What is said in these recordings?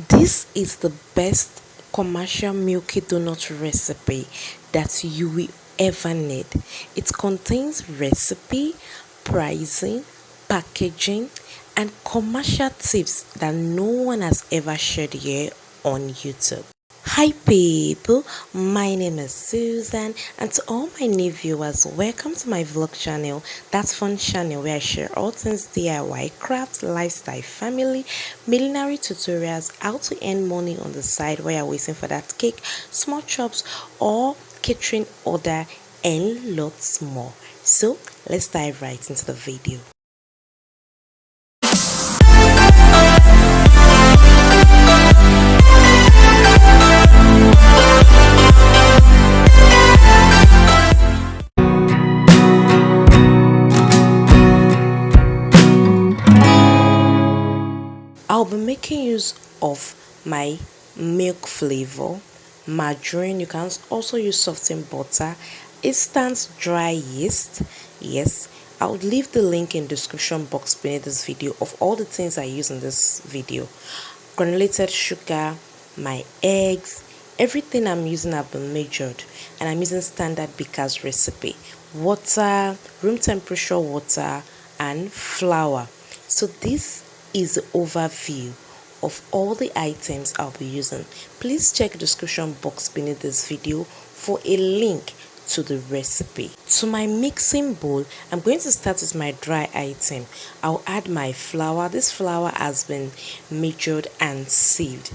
This is the best commercial milky donut recipe that you will ever need. It contains recipe, pricing, packaging, and commercial tips that no one has ever shared here on YouTube. Hi people, my name is Susan, and to all my new viewers, welcome to my vlog channel, That's Fun channel, where I share all things DIY, craft, lifestyle, family, millinery tutorials, how to earn money on the side while you're waiting for that cake, small chops, or catering order, and lots more. So let's dive right into the video. I'll be making use of my milk flavor, margarine. You can also use softened butter, instant dry yeast. Yes, I'll leave the link in description box beneath this video of all the things I use in this video. Granulated sugar, my eggs, everything I'm using have been measured, and I'm using standard baker's recipe, water, room temperature water, and flour. So this is the overview of all the items I'll be using. Please check the description box beneath this video for a link to the recipe. To my mixing bowl, I'm going to start with my dry item. I'll add my flour. This flour has been measured and sieved.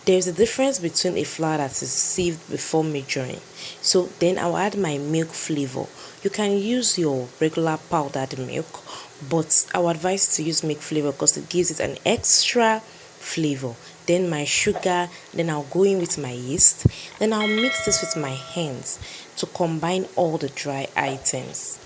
There's a difference between a flour that is sieved before measuring. So then I'll add my milk flavor. You can use your regular powdered milk, but I would advise to use milk flavor because it gives it an extra flavor. Then my sugar, then I'll go in with my yeast, then I'll mix this with my hands to combine all the dry items.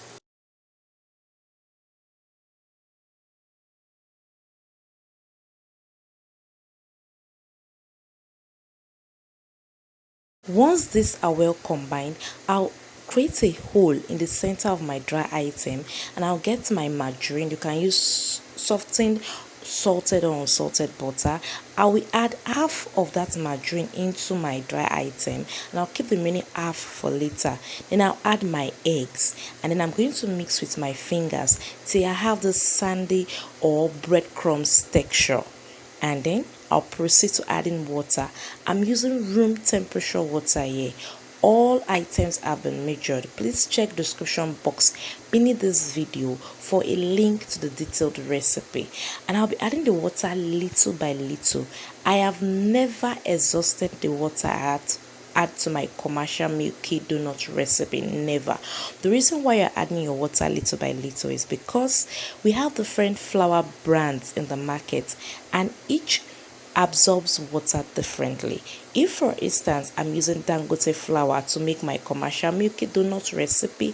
Once these are well combined, I'll create a hole in the center of my dry item, and I'll get my margarine. You can use softened, salted or unsalted butter. I will add half of that margarine into my dry item, and I'll keep the remaining half for later. Then I'll add my eggs, and then I'm going to mix with my fingers till I have this sandy or breadcrumbs texture, and then I'll proceed to adding water. I'm using room temperature water here. All items have been measured. Please check description box beneath this video for a link to the detailed recipe, and I'll be adding the water little by little. I have never exhausted the water add to my commercial milky donut recipe, never. The reason why you're adding your water little by little is because we have different flour brands in the market, and each absorbs water differently. If for instance I'm using Dangote flour to make my commercial milky donut recipe,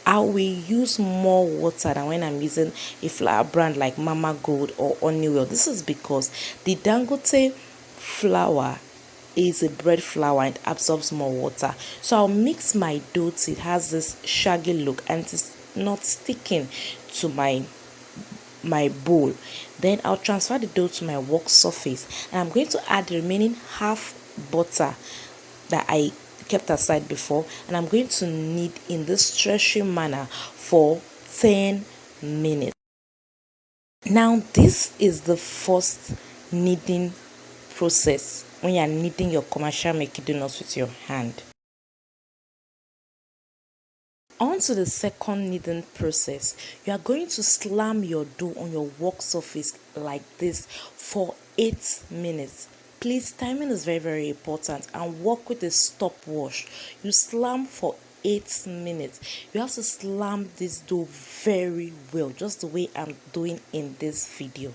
I will use more water than when I'm using a flour brand like Mama Gold or Honeywell. This is because the Dangote flour is a bread flour and absorbs more water. So I'll mix my dough till it has this shaggy look and it's not sticking to my bowl. Then I'll transfer the dough to my work surface, and I'm going to add the remaining half butter that I kept aside before, and I'm going to knead in this stretchy manner for 10 minutes. Now this is the first kneading process when you're kneading your commercial milky donuts with your hand. On to the second kneading process. You are going to slam your dough on your work surface like this for 8 minutes. Please, timing is very important, and work with a stopwatch. You slam for 8 minutes. You have to slam this dough very well, just the way I'm doing in this video.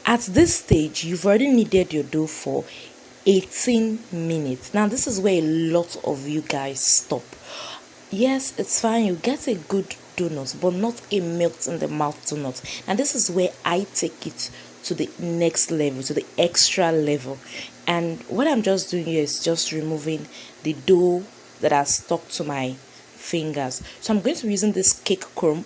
At this stage, you've already kneaded your dough for 18 minutes. Now this is where a lot of you guys stop. Yes, it's fine, you get a good donut, but not a melt in the mouth donut. And this is where I take it to the next level, to the extra level. And what I'm just doing here is just removing the dough that has stuck to my fingers. So I'm going to be using this cake comb,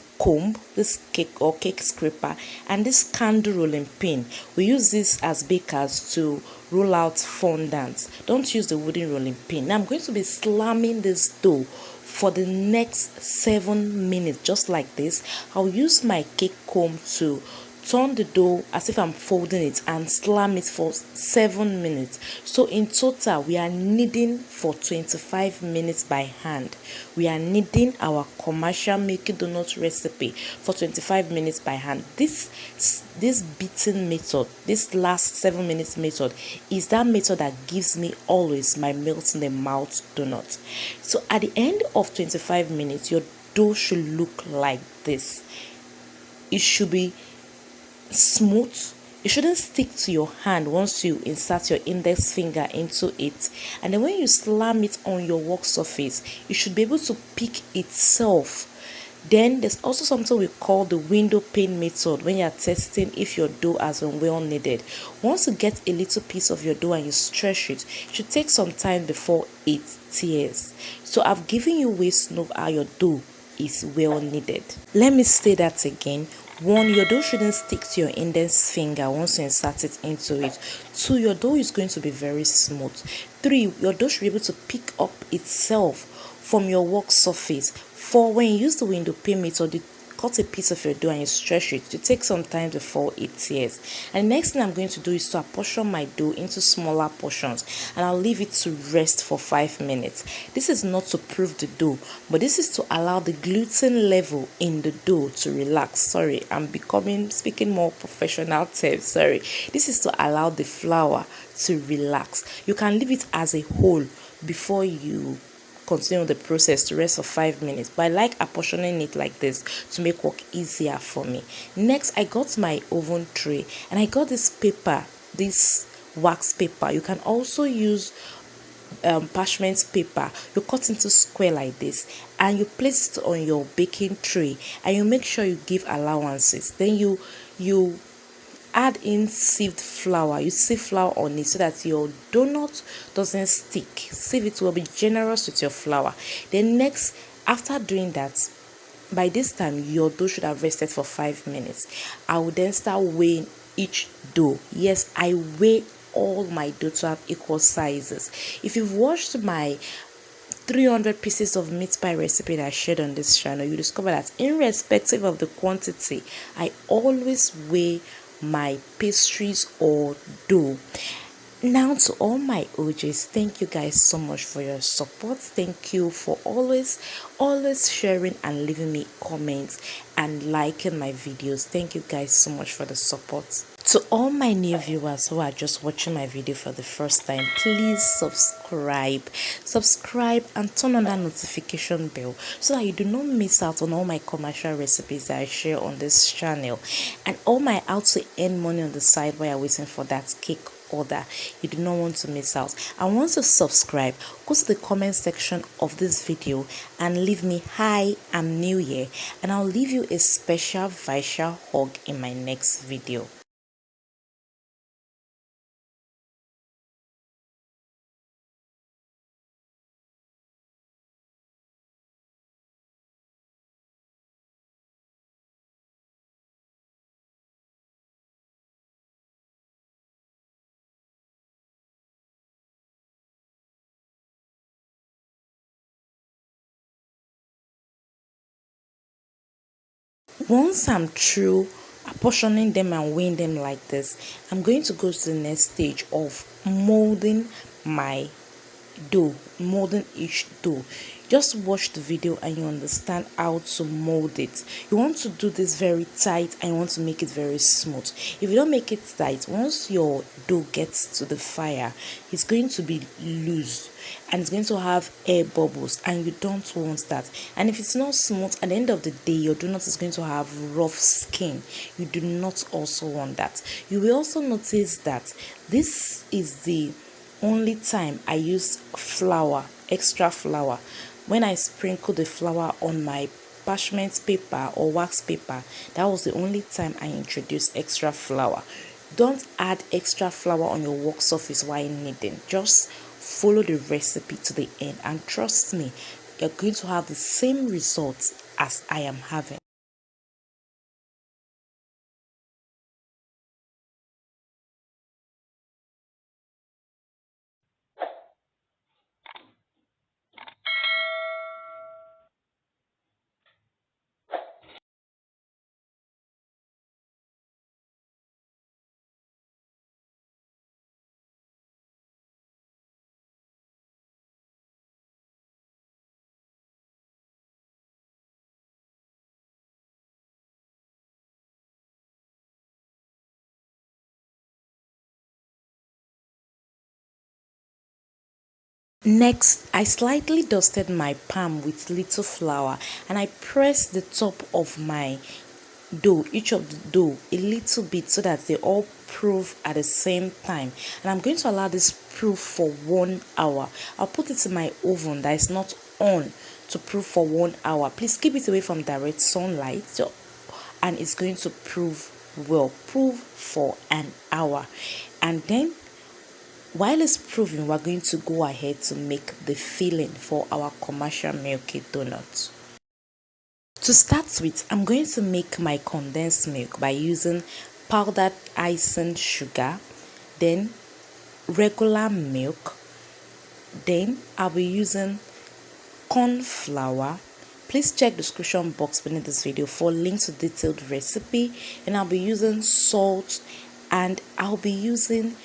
this cake or cake scraper, and this candle rolling pin. We use this as bakers to roll out fondants. Don't use the wooden rolling pin. Now I'm going to be slamming this dough for the next 7 minutes, just like this. I'll use my cake comb to turn the dough as if I'm folding it and slam it for 7 minutes. So in total, we are kneading for 25 minutes by hand. We are kneading our commercial Milky Donut recipe for 25 minutes by hand. This beating method, this last 7 minutes method, is that method that gives me always my melt in the mouth donut. So at the end of 25 minutes, your dough should look like this. It should be smooth. It shouldn't stick to your hand once you insert your index finger into it, and then when you slam it on your work surface, it should be able to pick itself. Then there's also something we call the window pane method when you're testing if your dough has been well kneaded. Once you get a little piece of your dough and you stretch it, it should take some time before it tears. So I've given you ways to know how your dough is well kneaded. Let me say that again. 1, your dough shouldn't stick to your index finger once you insert it into it. 2, your dough is going to be very smooth. 3, your dough should be able to pick up itself from your work surface. 4, when you use the window pane method, you cut a piece of your dough and you stretch it. You take some time before it tears. And the next thing I'm going to do is to apportion my dough into smaller portions, and I'll leave it to rest for 5 minutes. This is not to proof the dough, but this is to allow the gluten level in the dough to relax. Sorry, I'm speaking more professional terms. Sorry. This is to allow the flour to relax. You can leave it as a whole before you continue the process to rest for 5 minutes, but I like apportioning it like this to make work easier for me. Next, I got my oven tray and I got this paper, this wax paper. You can also use parchment paper. You cut into square like this and you place it on your baking tray, and you make sure you give allowances. Then you add in sieved flour. You sieve flour on it so that your donut doesn't stick. Sieve it well, be generous with your flour. Then next, after doing that, by this time your dough should have rested for 5 minutes. I will then start weighing each dough. Yes, I weigh all my dough to have equal sizes. If you've watched my 300 pieces of meat pie recipe that I shared on this channel, you discover that irrespective of the quantity, I always weigh my pastries or dough. Now, to all my OJs, thank you guys so much for your support. Thank you for always sharing and leaving me comments and liking my videos. Thank you guys so much for the support. To all my new viewers who are just watching my video for the first time, please subscribe and turn on that notification bell so that you do not miss out on all my commercial recipes that I share on this channel, and all my how to earn money on the side while you're waiting for that cake order. You do not want to miss out. I want to subscribe. Go to the comment section of this video and leave me hi, I'm new here, and I'll leave you a special virtual hug in my next video. Once I'm through apportioning them and weighing them like this, I'm going to go to the next stage of molding my dough, molding each dough. Just watch the video and you understand how to mold it. You want to do this very tight and you want to make it very smooth. If you don't make it tight, once your dough gets to the fire, it's going to be loose and it's going to have air bubbles, and you don't want that. And if it's not smooth, at the end of the day your donut is going to have rough skin. You do not also want that. You will also notice that this is the only time I use flour, extra flour. When I sprinkle the flour on my parchment paper or wax paper, that was the only time I introduced extra flour. Don't add extra flour on your work surface while kneading. Just follow the recipe to the end, and trust me, you're going to have the same results as I am having. Next, I slightly dusted my palm with little flour and I pressed the top of my dough, each of the dough, a little bit so that they all proof at the same time. And I'm going to allow this proof for 1 hour. I'll put it in my oven that is not on to proof for 1 hour. Please keep it away from direct sunlight, and it's going to proof well. Proof for an hour, and then while it's proving, we're going to go ahead to make the filling for our commercial milky donuts. To start with, I'm going to make my condensed milk by using powdered icing sugar, then regular milk, then I'll be using corn flour. Please check the description box beneath this video for links to detailed recipe, and I'll be using salt, and I'll be using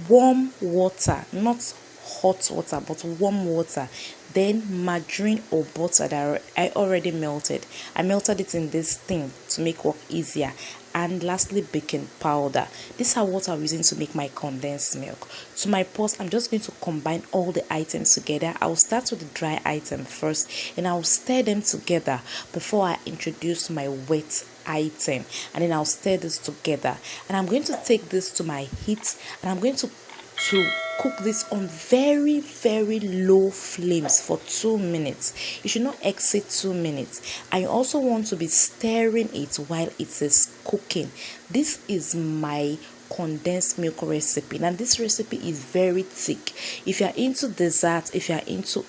warm water, not hot water but warm water, then margarine or butter that I already melted. I melted it in this thing to make work easier, and lastly baking powder. These are what I'm using to make my condensed milk. To my pot, I'm just going to combine all the items together. I'll start with the dry item first and I'll stir them together before I introduce my wet item, and then I'll stir this together, and I'm going to take this to my heat, and I'm going to cook this on very low flames for 2 minutes. You should not exceed 2 minutes. I also want to be stirring it while it is cooking. This is my condensed milk recipe. Now this recipe is very thick. If you're into dessert, if you're into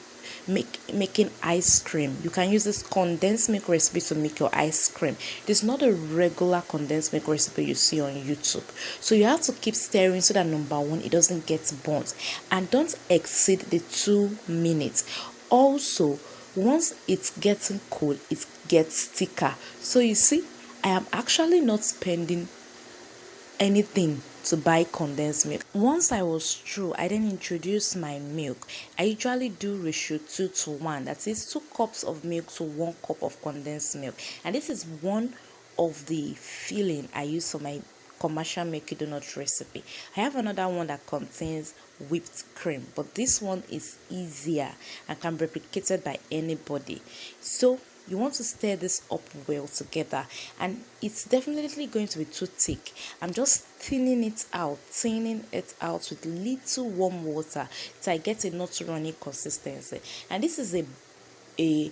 making ice cream, you can use this condensed milk recipe to make your ice cream. It is not a regular condensed milk recipe you see on YouTube, so you have to keep stirring so that number one, it doesn't get burnt, and don't exceed the 2 minutes. Also, once it's getting cold, it gets thicker. So you see, I am actually not spending anything to buy condensed milk. Once I was through, I then introduced my milk. I usually do ratio 2:1, that is 2 cups of milk to 1 cup of condensed milk, and this is one of the filling I use for my commercial milky donut recipe. I have another one that contains whipped cream, but this one is easier and can be replicated by anybody. So you want to stir this up well together, and it's definitely going to be too thick. I'm just thinning it out with little warm water so I get a not runny consistency. And this is a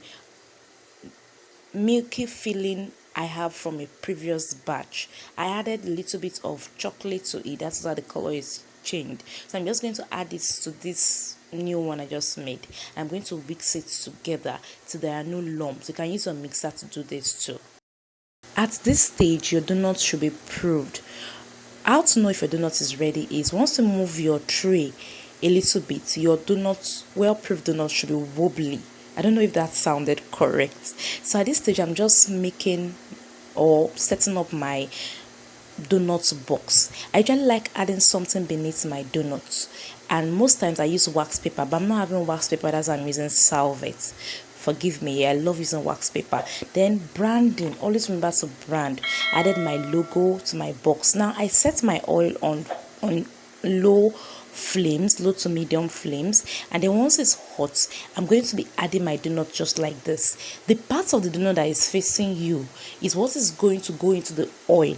milky filling I have from a previous batch. I added a little bit of chocolate to it. That's why the color is changed. So I'm just going to add this to this new one I just made. I'm going to mix it together till there are no lumps. You can use a mixer to do this too. At this stage, your donut should be proofed. How to know if your donut is ready is once you move your tray a little bit, your donut, well-proofed donut, should be wobbly. I don't know if that sounded correct. So at this stage, I'm just making or setting up my donut box. I usually like adding something beneath my donuts, and most times I use wax paper, but I'm not having wax paper, that's why I'm using salvets. Forgive me, I love using wax paper. Then branding, always remember to brand. I added my logo to my box. Now I set my oil on low flames, low to medium flames, and then once it's hot, I'm going to be adding my donut just like this. The part of the donut that is facing you is what is going to go into the oil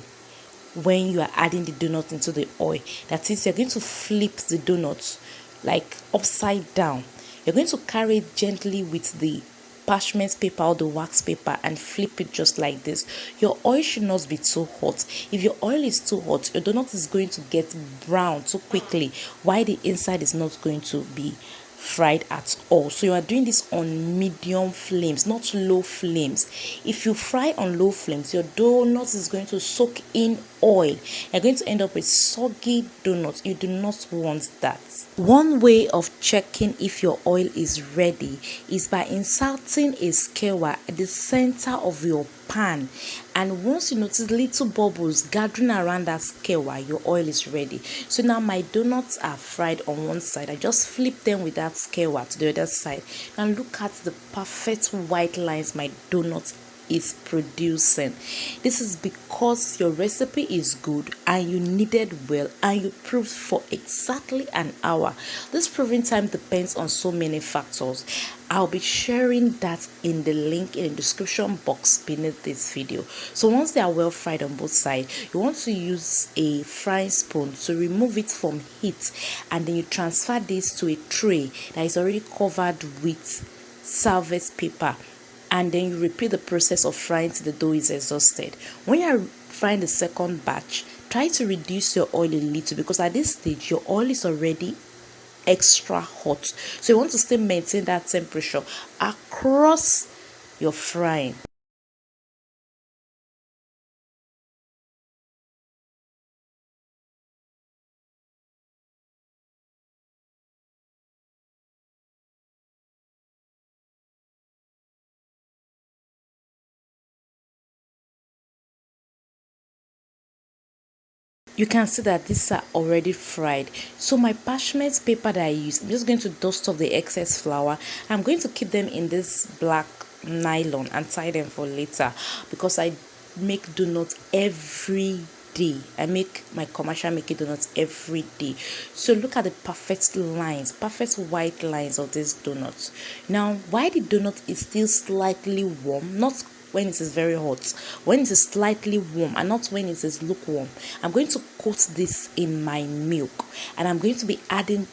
when you are adding the donut into the oil. That is, you're going to flip the donut like upside down. You're going to carry it gently with the parchment paper or the wax paper and flip it just like this. Your oil should not be too hot. If your oil is too hot, your donut is going to get brown too quickly, while the inside is not going to be fried at all. So you are doing this on medium flames, not low flames. If you fry on low flames, your donut is going to soak in oil. You're going to end up with soggy donuts. You do not want that. One way of checking if your oil is ready is by inserting a skewer at the center of your pan, and once you notice little bubbles gathering around that skewer, your oil is ready. So now my donuts are fried on one side. I just flip them with that skewer to the other side, and look at the perfect white lines my donut is producing. This is because your recipe is good and you kneaded well and you proved for exactly an hour. This proving time depends on so many factors. I'll be sharing that in the link in the description box beneath this video. So once they are well fried on both sides, you want to use a frying spoon to remove it from heat, and then you transfer this to a tray that is already covered with service paper, and then you repeat the process of frying till the dough is exhausted. When you are frying the second batch, try to reduce your oil a little, because at this stage your oil is already extra hot. So you want to still maintain that temperature across your frying. You can see that these are already fried. So my parchment paper that I use, I'm just going to dust off the excess flour. I'm going to keep them in this black nylon and tie them for later, because I make donuts every day. I make my commercial making donuts every day. So look at the perfect lines, perfect white lines of these donuts. Now, why the donut is still slightly warm, not when it is very hot, when it is slightly warm and not when it is lukewarm, I'm going to coat this in my milk, and I'm going to be adding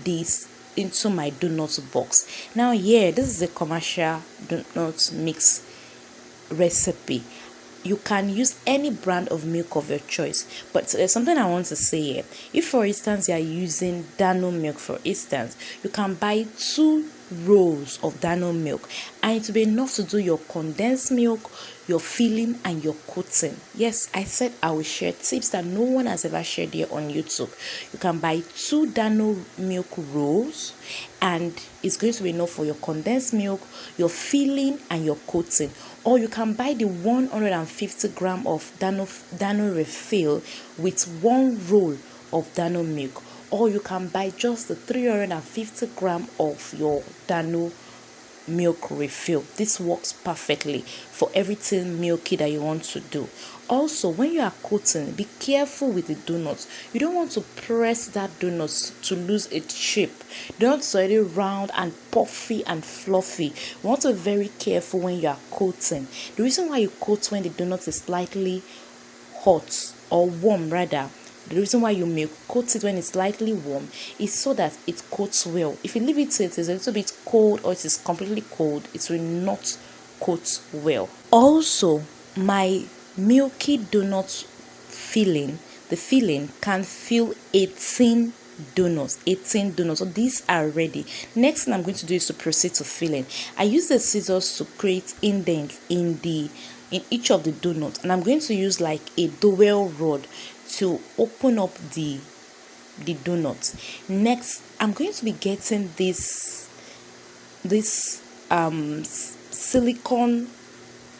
this into my donut box. Now here, this is a commercial donut mix recipe. You can use any brand of milk of your choice, but there's something I want to say here. If for instance you are using Dano milk, for instance, you can buy 2 rolls of Dano milk, and it will be enough to do your condensed milk, your filling, and your coating. Yes, I said I will share tips that no one has ever shared here on YouTube. You can buy 2 Dano milk rolls, and it's going to be enough for your condensed milk, your filling, and your coating. Or you can buy the 150 gram of Dano refill with 1 roll of Dano milk, or you can buy just the 350 gram of your Dano milk refill. This works perfectly for everything milky that you want to do. Also, when you are coating, be careful with the donuts. You don't want to press that donut to lose its shape. The donut is already round and puffy and fluffy. You want to be very careful when you are coating. The reason why you coat when the donut is slightly hot or warm rather, the reason why you may coat it when it's slightly warm is so that it coats well. If you leave it till it is a little bit cold or it is completely cold, it will not coat well. Also, my milky donut filling, the filling can fill 18 donuts. So these are ready. Next thing I'm going to do is to proceed to filling. I use the scissors to create indents in each of the donuts, and I'm going to use like a dowel rod to open up the donuts. Next, I'm going to be getting this silicone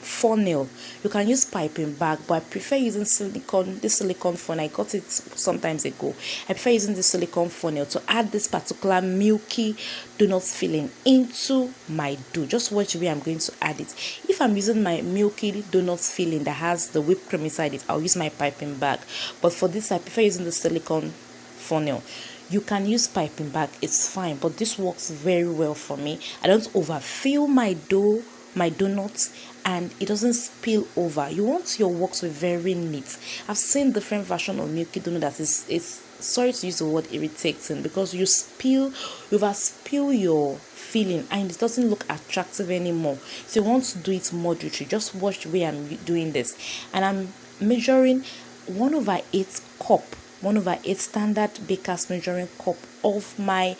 funnel. You can use piping bag, but I prefer using this silicone funnel. I got it sometimes ago. I prefer using this silicone funnel to add this particular milky donut filling into my dough. Just watch where I'm going to add it. If I'm using my milky donut filling that has the whipped cream inside it, I'll use my piping bag, but for this I prefer using the silicone funnel. You can use piping bag, it's fine, but this works very well for me. I don't overfill my donuts, and it doesn't spill over. You want your work to be very neat. I've seen different version of milky donut that is sorry to use the word irritating, because you overspill your filling and it doesn't look attractive anymore. So you want to do it moderately. Just watch the way I'm doing this, and I'm measuring 1/8 cup, 1/8 standard baker's measuring cup of my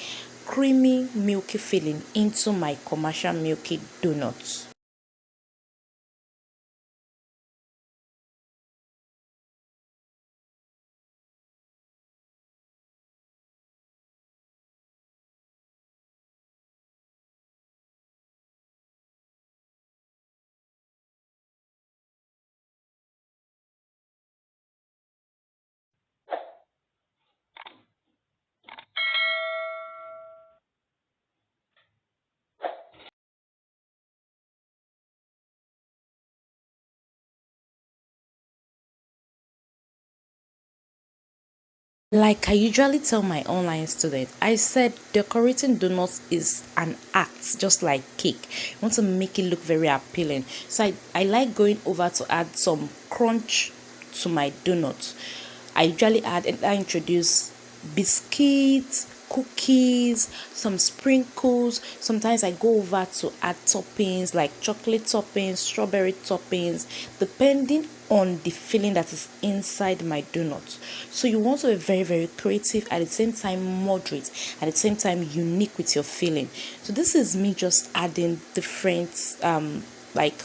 creamy milky filling into my commercial milky donuts. Like I usually tell my online students, I said decorating donuts is an act, just like cake. You want to make it look very appealing. So I like going over to add some crunch to my donuts. I usually add and I introduce biscuits, cookies, some sprinkles. Sometimes I go over to add toppings like chocolate toppings, strawberry toppings, depending on the filling that is inside my donuts. So you want to be very, very creative, at the same time moderate, at the same time unique with your filling. So this is me just adding different like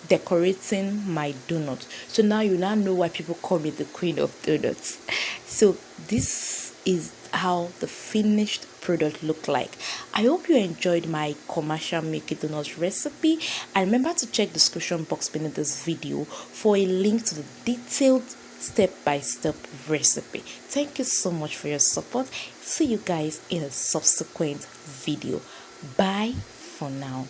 decorating my donut. So now you now know why people call me the queen of donuts. So this is how the finished product look like. I hope you enjoyed my commercial Milky Donuts recipe, and remember to check the description box beneath this video for a link to the detailed step-by-step recipe. Thank you so much for your support. See you guys in a subsequent video. Bye for now.